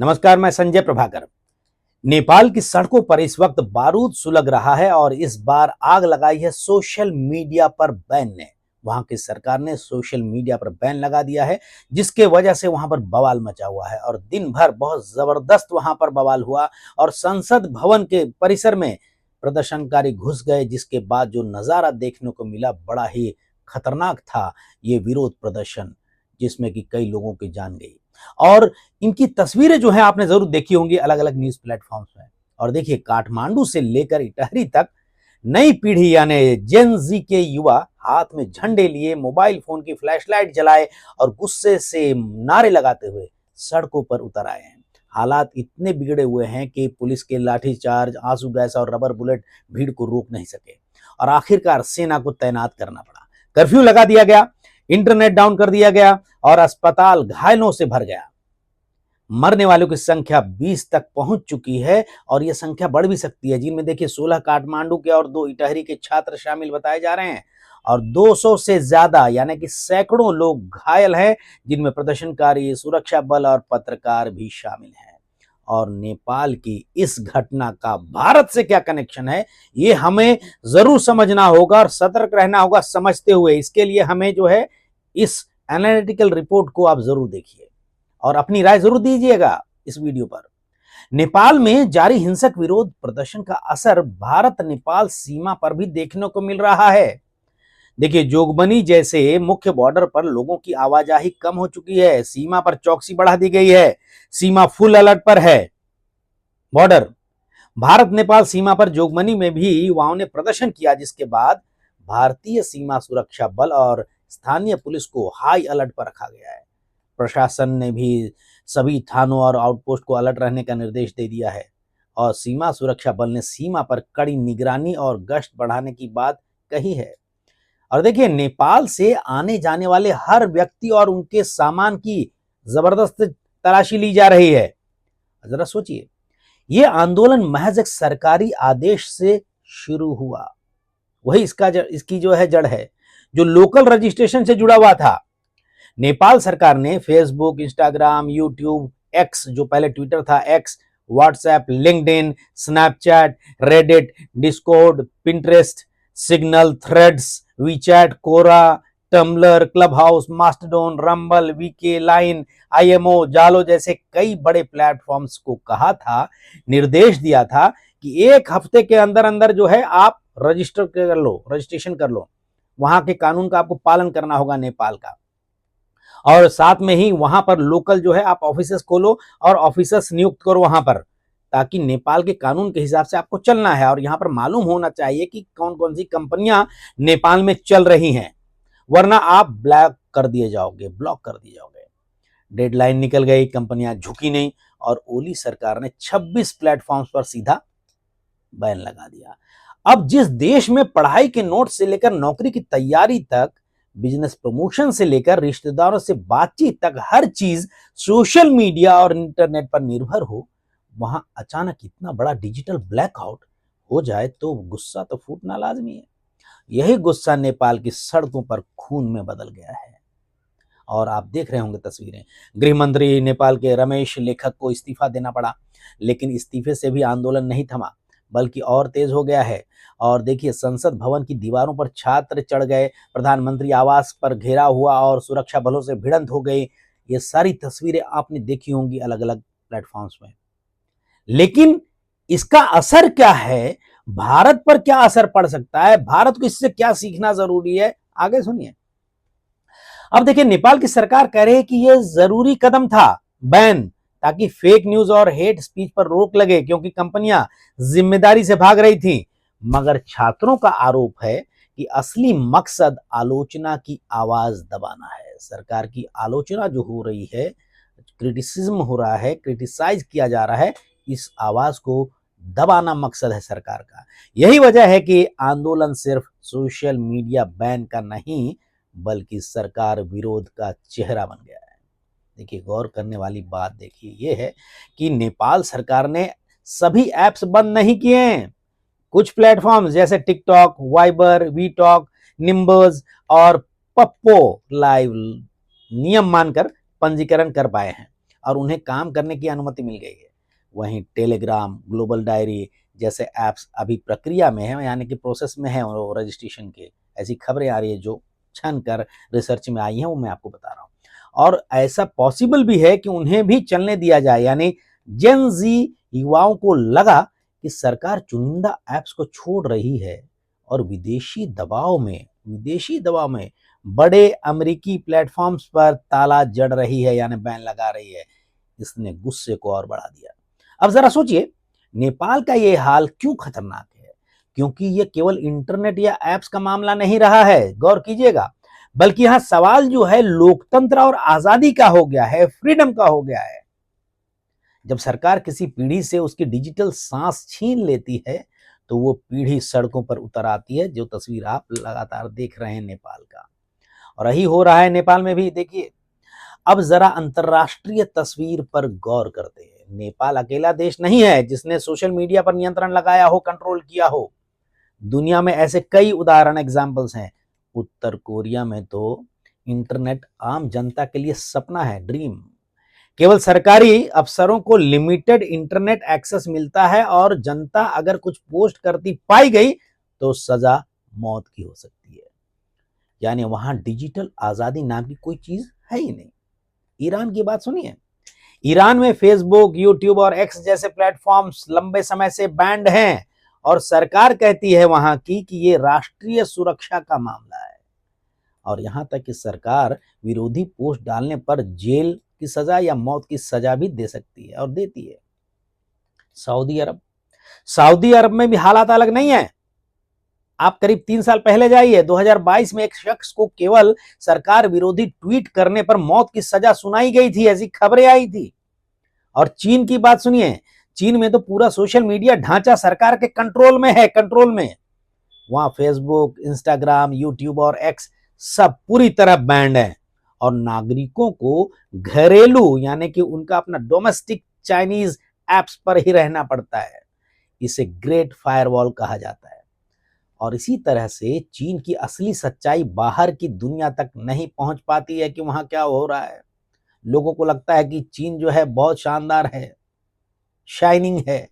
नमस्कार, मैं संजय प्रभाकर। नेपाल की सड़कों पर इस वक्त बारूद सुलग रहा है और इस बार आग लगाई है सोशल मीडिया पर बैन ने। वहां की सरकार ने सोशल मीडिया पर बैन लगा दिया है, जिसके वजह से वहां पर बवाल मचा हुआ है और दिन भर बहुत जबरदस्त वहां पर बवाल हुआ और संसद भवन के परिसर में प्रदर्शनकारी घुस गए, जिसके बाद जो नजारा देखने को मिला बड़ा ही खतरनाक था। ये विरोध प्रदर्शन जिसमें कि कई लोगों की जान गई और इनकी तस्वीरें जो है आपने जरूर देखी होंगी अलग अलग न्यूज प्लेटफॉर्म्स में। और देखिए, काठमांडू से लेकर इटहरी तक नई पीढ़ी यानी जेन जी के युवा हाथ में झंडे लिए मोबाइल फोन की फ्लैशलाइट जलाए और गुस्से से नारे लगाते हुए सड़कों पर उतर आए हैं। हालात इतने बिगड़े हुए हैं कि पुलिस के लाठीचार्ज, आंसू गैस और रबर बुलेट भीड़ को रोक नहीं सके और आखिरकार सेना को तैनात करना पड़ा। कर्फ्यू लगा दिया गया, इंटरनेट डाउन कर दिया गया और अस्पताल घायलों से भर गया। मरने वालों की संख्या 20 तक पहुंच चुकी है और यह संख्या बढ़ भी सकती है, जिनमें देखिए 16 काठमांडू के और 2 इटहरी के छात्र शामिल बताए जा रहे हैं और 200 से ज्यादा यानी कि सैकड़ों लोग घायल हैं, जिनमें प्रदर्शनकारी, सुरक्षा बल और पत्रकार भी शामिल हैं। और नेपाल की इस घटना का भारत से क्या कनेक्शन है, ये हमें जरूर समझना होगा और सतर्क रहना होगा। समझते हुए इसके लिए हमें जो है इस एनालिटिकल रिपोर्ट को आप जरूर देखिए और अपनी राय जरूर दीजिएगा इस वीडियो पर। नेपाल में जारी हिंसक विरोध प्रदर्शन का असर भारत नेपाल सीमा पर भी देखने को मिल रहा है। देखिए, जोगबनी जैसे मुख्य बॉर्डर पर लोगों की आवाजाही कम हो चुकी है, सीमा पर चौकसी बढ़ा दी गई है, सीमा फुल अलर्ट पर है। बॉर्डर भारत नेपाल सीमा पर जोगबनी में भी युवाओं ने प्रदर्शन किया, जिसके बाद भारतीय सीमा सुरक्षा बल और स्थानीय पुलिस को हाई अलर्ट पर रखा गया है। प्रशासन ने भी सभी थानों और आउटपोस्ट को अलर्ट रहने का निर्देश दे दिया है और सीमा सुरक्षा बल ने सीमा पर कड़ी निगरानी और गश्त बढ़ाने की बात कही है। और देखिए, नेपाल से आने जाने वाले हर व्यक्ति और उनके सामान की जबरदस्त तलाशी ली जा रही है। जरा सोचिए, यह आंदोलन महज एक सरकारी आदेश से शुरू हुआ, वही इसकी जो है जड़ है, जो लोकल रजिस्ट्रेशन से जुड़ा हुआ था। नेपाल सरकार ने फेसबुक, इंस्टाग्राम, यूट्यूब, एक्स जो पहले ट्विटर था, X, WhatsApp, LinkedIn, Snapchat, Reddit, Discord, Pinterest, Signal, Threads, WeChat, Quora, Tumblr, Clubhouse, Mastodon, Rumble, VK, Line, IMO, Zalo जैसे कई बड़े प्लेटफॉर्म्स को कहा था, निर्देश दिया था कि एक हफ्ते के अंदर अंदर जो है आप रजिस्ट्रेशन कर लो। वहां के कानून का आपको पालन करना होगा नेपाल का। और साथ में ही वहां पर लोकल जो है आप ऑफिसेस खोलो और ऑफिसर्स नियुक्त करो वहां पर, ताकि नेपाल के कानून के हिसाब से आपको चलना है और यहां पर मालूम होना चाहिए कि कौन कौन सी कंपनियां नेपाल में चल रही हैं, वरना आप ब्लॉक कर दिए जाओगे। डेडलाइन निकल गई, कंपनियां झुकी नहीं और ओली सरकार ने 26 प्लेटफॉर्म्स पर सीधा बैन लगा दिया। अब जिस देश में पढ़ाई के नोट से लेकर नौकरी की तैयारी तक, बिजनेस प्रमोशन से लेकर रिश्तेदारों से बातचीत तक हर चीज सोशल मीडिया और इंटरनेट पर निर्भर हो, वहां अचानक इतना बड़ा डिजिटल ब्लैकआउट हो जाए तो गुस्सा तो फूटना लाजमी है। यही गुस्सा नेपाल की सड़कों पर खून में बदल गया है और आप देख रहे होंगे तस्वीरें। गृह मंत्री नेपाल के रमेश लेखक को इस्तीफा देना पड़ा, लेकिन इस्तीफे से भी आंदोलन नहीं थमा, बल्कि और तेज हो गया है। और देखिए, संसद भवन की दीवारों पर छात्र चढ़ गए, प्रधानमंत्री आवास पर घेराव हुआ और सुरक्षा बलों से भिड़ंत हो गई। ये सारी तस्वीरें आपने देखी होंगी अलग अलग प्लेटफॉर्म्स में। लेकिन इसका असर क्या है, भारत पर क्या असर पड़ सकता है, भारत को इससे क्या सीखना जरूरी है, आगे सुनिए। अब देखिए, नेपाल की सरकार कह रही है कि यह जरूरी कदम था, बैन, ताकि फेक न्यूज और हेट स्पीच पर रोक लगे, क्योंकि कंपनियां जिम्मेदारी से भाग रही थी। मगर छात्रों का आरोप है कि असली मकसद आलोचना की आवाज दबाना है। सरकार की आलोचना जो हो रही है, क्रिटिसिज्म हो रहा है, क्रिटिसाइज किया जा रहा है, इस आवाज को दबाना मकसद है सरकार का। यही वजह है कि आंदोलन सिर्फ सोशल मीडिया बैन का नहीं, बल्कि सरकार विरोध का चेहरा बन गया है। देखिए, गौर करने वाली बात देखिए ये है कि नेपाल सरकार ने सभी ऐप्स बंद नहीं किए हैं। कुछ प्लेटफॉर्म जैसे टिकटॉक, वाइबर, वी टॉक, निम्बर्स और पप्पो लाइव नियम मानकर पंजीकरण कर पाए हैं। और उन्हें काम करने की अनुमति मिल गई है। वहीं टेलीग्राम, ग्लोबल डायरी जैसे ऐप्स अभी प्रक्रिया में है, यानी कि प्रोसेस में है और रजिस्ट्रेशन के। ऐसी खबरें आ रही है जो छन कर रिसर्च में आई हैं, वो मैं आपको बता रहा हूँ। और ऐसा पॉसिबल भी है कि उन्हें भी चलने दिया जाए, यानी जेन जी युवाओं को लगा कि सरकार चुनिंदा ऐप्स को छोड़ रही है और विदेशी दबाव में बड़े अमेरिकी प्लेटफॉर्म्स पर ताला जड़ रही है, यानी बैन लगा रही है। इसने गुस्से को और बढ़ा दिया। अब जरा सोचिए, नेपाल का ये हाल क्यों खतरनाक है? क्योंकि ये केवल इंटरनेट या ऐप्स का मामला नहीं रहा है, गौर कीजिएगा, बल्कि यहां सवाल जो है लोकतंत्र और आजादी का हो गया है, फ्रीडम का हो गया है। जब सरकार किसी पीढ़ी से उसकी डिजिटल सांस छीन लेती है तो वो पीढ़ी सड़कों पर उतर आती है, जो तस्वीर आप लगातार देख रहे हैं नेपाल का। और यही हो रहा है नेपाल में भी। देखिए, अब जरा अंतरराष्ट्रीय तस्वीर पर गौर करते हैं। नेपाल अकेला देश नहीं है जिसने सोशल मीडिया पर नियंत्रण लगाया हो, कंट्रोल किया हो। दुनिया में ऐसे कई उदाहरण, एग्जाम्पल्स हैं। उत्तर कोरिया में तो इंटरनेट आम जनता के लिए सपना है, ड्रीम। केवल सरकारी अफसरों को लिमिटेड इंटरनेट एक्सेस मिलता है और जनता अगर कुछ पोस्ट करती पाई गई तो सजा मौत की हो सकती है। यानी वहां डिजिटल आजादी नाम की कोई चीज है ही नहीं। ईरान की बात सुनिए। ईरान में फेसबुक, यूट्यूब और एक्स जैसे प्लेटफॉर्म्स लंबे समय से बैंड हैं और सरकार कहती है वहां की कि ये राष्ट्रीय सुरक्षा का मामला है। और यहां तक कि सरकार विरोधी पोस्ट डालने पर जेल की सजा या मौत की सजा भी दे सकती है और देती है। सऊदी अरब में भी हालात अलग नहीं है। आप करीब 3 साल पहले जाइए, 2022 में एक शख्स को केवल सरकार विरोधी ट्वीट करने पर मौत की सजा सुनाई गई थी, ऐसी खबरें आई थी। और चीन की बात सुनिए। चीन में तो पूरा सोशल मीडिया ढांचा सरकार के कंट्रोल में है, कंट्रोल में। वहां फेसबुक, इंस्टाग्राम, यूट्यूब और एक्स सब पूरी तरह बैंड है और नागरिकों को घरेलू, यानी कि उनका अपना डोमेस्टिक चाइनीज ऐप्स पर ही रहना पड़ता है। इसे ग्रेट फायरवॉल कहा जाता है। और इसी तरह से चीन की असली सच्चाई बाहर की दुनिया तक नहीं पहुंच पाती है कि वहां क्या हो रहा है। लोगों को लगता है कि चीन जो है बहुत शानदार है, शाइनिंग है।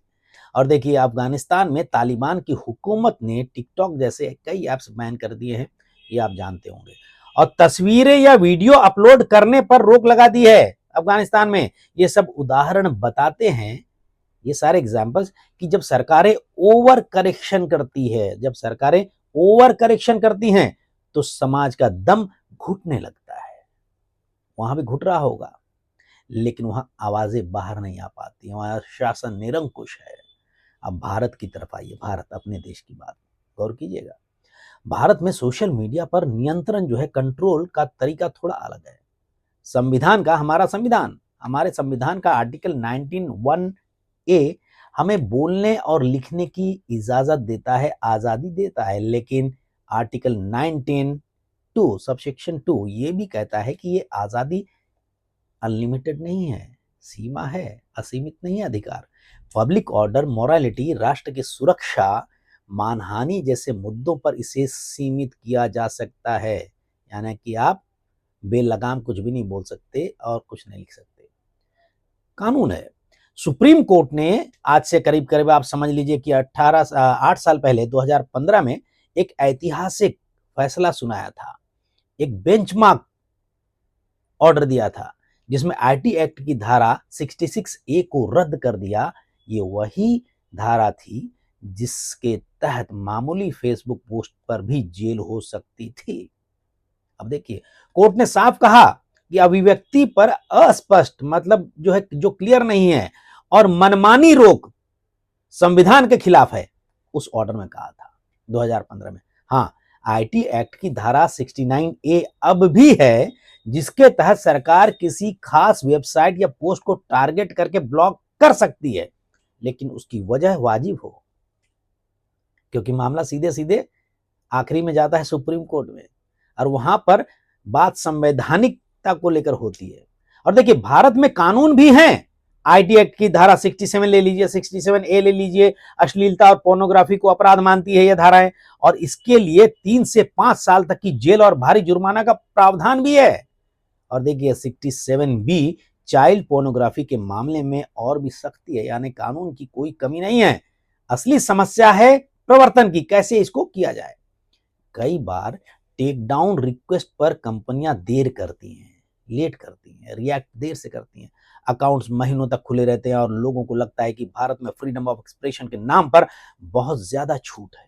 और देखिए, अफगानिस्तान में तालिबान की हुकूमत ने टिकटॉक जैसे कई ऐप्स बैन कर दिए हैं, ये आप जानते होंगे। और तस्वीरें या वीडियो अपलोड करने पर रोक लगा दी है अफगानिस्तान में। ये सब उदाहरण बताते हैं, ये सारे एग्जाम्पल्स, कि जब सरकारें ओवर करेक्शन करती हैं तो समाज का दम घुटने लगता है। वहां भी घुट रहा होगा, लेकिन वहां आवाजें बाहर नहीं आ पाती, वहां शासन निरंकुश है। अब भारत की तरफ आइए, भारत, अपने देश की बात गौर कीजिएगा। भारत में सोशल मीडिया पर नियंत्रण जो है, कंट्रोल का तरीका थोड़ा अलग है। हमारे संविधान का आर्टिकल 19(1)(a) हमें बोलने और लिखने की इजाजत देता है, आजादी देता है। लेकिन आर्टिकल 19(2) सबसेक्शन 2 ये भी कहता है कि ये आजादी अनलिमिटेड नहीं है, सीमा है, असीमित नहीं है अधिकार। पब्लिक ऑर्डर, मोरालिटी, राष्ट्र की सुरक्षा, मानहानि जैसे मुद्दों पर इसे सीमित किया जा सकता है। यानी कि आप बेलगाम कुछ भी नहीं बोल सकते और कुछ नहीं लिख सकते। कानून है। सुप्रीम कोर्ट ने आज से करीब करीब आप समझ लीजिए कि 8 साल पहले 2015 में एक ऐतिहासिक फैसला सुनाया था, एक बेंचमार्क ऑर्डर दिया था, जिसमें आईटी एक्ट की धारा 66A को रद्द कर दिया। ये वही धारा थी जिसके तहत मामूली फेसबुक पोस्ट पर भी जेल हो सकती थी। अब देखिए, कोर्ट ने साफ कहा कि अभिव्यक्ति पर अस्पष्ट, मतलब जो है, जो क्लियर नहीं है, और मनमानी रोक संविधान के खिलाफ है। उस ऑर्डर में कहा था 2015 में। हाँ, आईटी एक्ट की धारा 69A अब भी है, जिसके तहत सरकार किसी खास वेबसाइट या पोस्ट को टारगेट करके ब्लॉक कर सकती है, लेकिन उसकी वजह वाजिब हो, क्योंकि मामला सीधे सीधे आखिरी में जाता है सुप्रीम कोर्ट में, और वहां पर बात संवैधानिकता को लेकर होती है। और देखिए, भारत में कानून भी हैं। आईटी एक्ट की धारा 67 ले लीजिए, 67A ले लीजिए, अश्लीलता और पोर्नोग्राफी को अपराध मानती है यह धाराएं, और इसके लिए 3 से 5 साल तक की जेल और भारी जुर्माना का प्रावधान भी है। और देखिए, 67B चाइल्ड पोर्नोग्राफी के मामले में और भी सख्ती है, यानी कानून की कोई कमी नहीं है। असली समस्या है प्रवर्तन की, कैसे इसको किया जाए। कई बार टेक डाउन रिक्वेस्ट पर कंपनियां देर करती हैं, लेट करती हैं, रिएक्ट देर से करती हैं। अकाउंट्स महीनों तक खुले रहते हैं और लोगों को लगता है कि भारत में फ्रीडम ऑफ एक्सप्रेशन के नाम पर बहुत ज्यादा छूट है।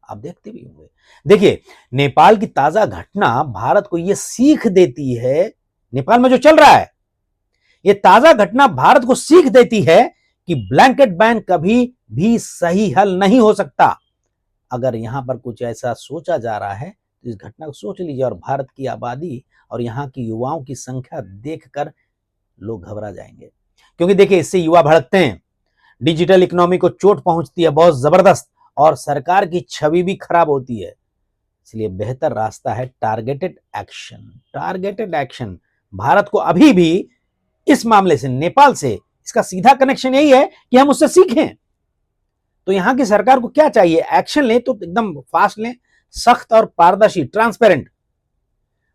आप देखते भी होंगे। देखिए, नेपाल की ताजा घटना भारत को यह सीख देती है, नेपाल में जो चल रहा है, यह ताजा घटना भारत को सीख देती है कि ब्लैंकेट बैन कभी भी सही हल नहीं हो सकता। अगर यहां पर कुछ ऐसा सोचा जा रहा है तो इस घटना को सोच लीजिए, और भारत की आबादी और यहां की युवाओं की संख्या देखकर लोग घबरा जाएंगे। क्योंकि देखिए, इससे युवा भड़कते हैं, डिजिटल इकोनॉमी को चोट पहुंचती है बहुत जबरदस्त, और सरकार की छवि भी खराब होती है। इसलिए बेहतर रास्ता है targeted action. Targeted action. Bharat को अभी भी इस मामले से, नेपाल से, इसका सीधा कनेक्शन यही है कि हम उससे सीखें। तो यहां की सरकार को क्या चाहिए? एक्शन लें तो एकदम फास्ट लें, सख्त और पारदर्शी, ट्रांसपेरेंट।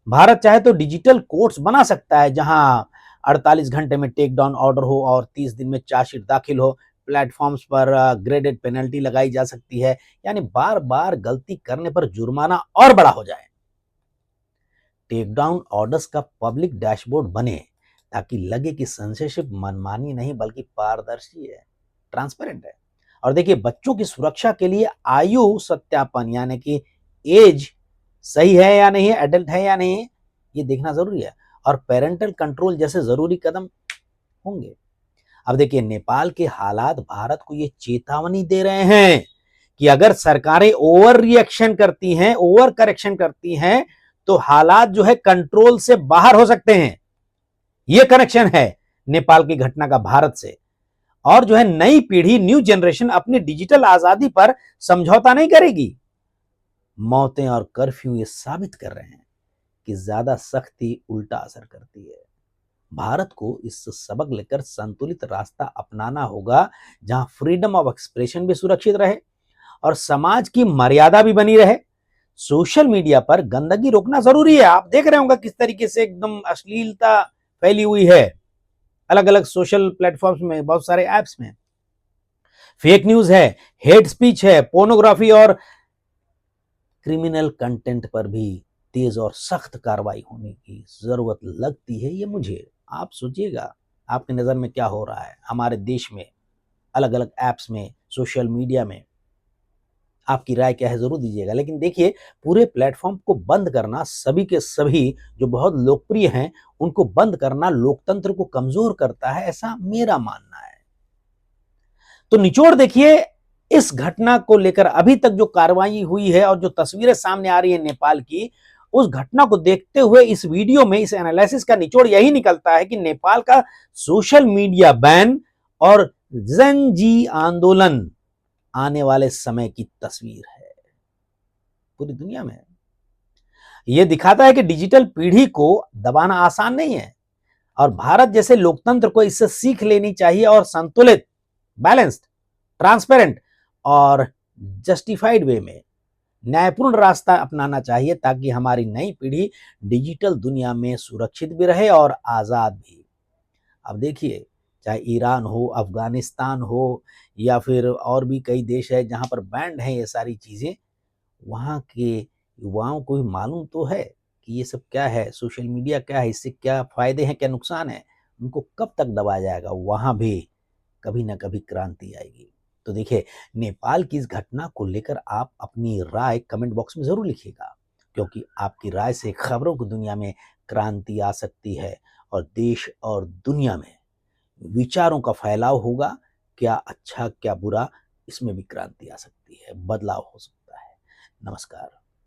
भारत चाहे तो डिजिटल कोर्ट्स बना सकता है, जहां 48 घंटे में टेक डाउन ऑर्डर हो और 30 दिन में चार्जशीट दाखिल हो। प्लेटफॉर्म्स पर ग्रेडेड पेनल्टी लगाई जा सकती है, यानी बार बार गलती करने पर जुर्माना और बड़ा हो जाए। टेक डाउन ऑर्डर्स का पब्लिक डैशबोर्ड बने, ताकि लगे कि सेंसरशिप मनमानी नहीं बल्कि पारदर्शी है, ट्रांसपेरेंट है। और देखिए, बच्चों की सुरक्षा के लिए आयु सत्यापन, यानी कि एज सही है या नहीं है, एडल्ट है या नहीं है, ये देखना जरूरी है। और पेरेंटल कंट्रोल जैसे जरूरी कदम होंगे। अब देखिए, नेपाल के हालात भारत को ये चेतावनी दे रहे हैं कि अगर सरकारें ओवर रिएक्शन करती हैं, ओवर करेक्शन करती हैं, तो हालात जो है कंट्रोल से बाहर हो सकते हैं। यह कनेक्शन है नेपाल की घटना का भारत से। और जो है, नई पीढ़ी, न्यू जनरेशन अपनी डिजिटल आजादी पर समझौता नहीं करेगी। मौतें और कर्फ्यू ये साबित कर रहे हैं कि ज्यादा सख्ती उल्टा असर करती है। भारत को इस सबक लेकर संतुलित रास्ता अपनाना होगा, जहां फ्रीडम ऑफ एक्सप्रेशन भी सुरक्षित रहे और समाज की मर्यादा भी बनी रहे। सोशल मीडिया पर गंदगी रोकना जरूरी है। आप देख रहे होंगे किस तरीके से एकदम अश्लीलता फैली हुई है अलग अलग सोशल प्लेटफॉर्म्स में, बहुत सारे ऐप्स में। फेक न्यूज है, हेट स्पीच है, पोर्नोग्राफी और क्रिमिनल कंटेंट पर भी तेज और सख्त कार्रवाई होने की जरूरत लगती है। ये मुझे, आप सोचिएगा, आपकी नजर में क्या हो रहा है हमारे देश में, अलग अलग ऐप्स में, सोशल मीडिया में? आपकी राय क्या है जरूर दीजिएगा। लेकिन देखिए, पूरे प्लेटफॉर्म को बंद करना, सभी के सभी जो बहुत लोकप्रिय हैं उनको बंद करना लोकतंत्र को कमजोर करता है, ऐसा मेरा मानना है। तो निचोड़ देखिए, इस घटना को लेकर अभी तक जो कार्रवाई हुई है और जो तस्वीरें सामने आ रही है नेपाल की, उस घटना को देखते हुए इस वीडियो में, इस एनालिसिस का निचोड़ यही निकलता है कि नेपाल का सोशल मीडिया बैन और जेन जी आंदोलन आने वाले समय की तस्वीर है पूरी दुनिया में। यह दिखाता है कि डिजिटल पीढ़ी को दबाना आसान नहीं है, और भारत जैसे लोकतंत्र को इससे सीख लेनी चाहिए और संतुलित, बैलेंस्ड, ट्रांसपेरेंट और जस्टिफाइड वे में न्यायपूर्ण रास्ता अपनाना चाहिए, ताकि हमारी नई पीढ़ी डिजिटल दुनिया में सुरक्षित भी रहे और आजाद भी। अब देखिए, चाहे ईरान हो, अफगानिस्तान हो, या फिर और भी कई देश है जहां पर बैंड है ये सारी चीजें, वहां के युवाओं को भी मालूम तो है कि ये सब क्या है, सोशल मीडिया क्या है, इससे क्या फायदे हैं, क्या नुकसान है। उनको कब तक दबाया जाएगा? वहां भी कभी ना कभी क्रांति आएगी। तो देखिए, नेपाल की इस घटना को लेकर आप अपनी राय कमेंट बॉक्स में जरूर लिखिएगा, क्योंकि आपकी राय से खबरों की दुनिया में क्रांति आ सकती है और देश और दुनिया में विचारों का फैलाव होगा। क्या अच्छा क्या बुरा, इसमें भी क्रांति आ सकती है, बदलाव हो सकता है। नमस्कार।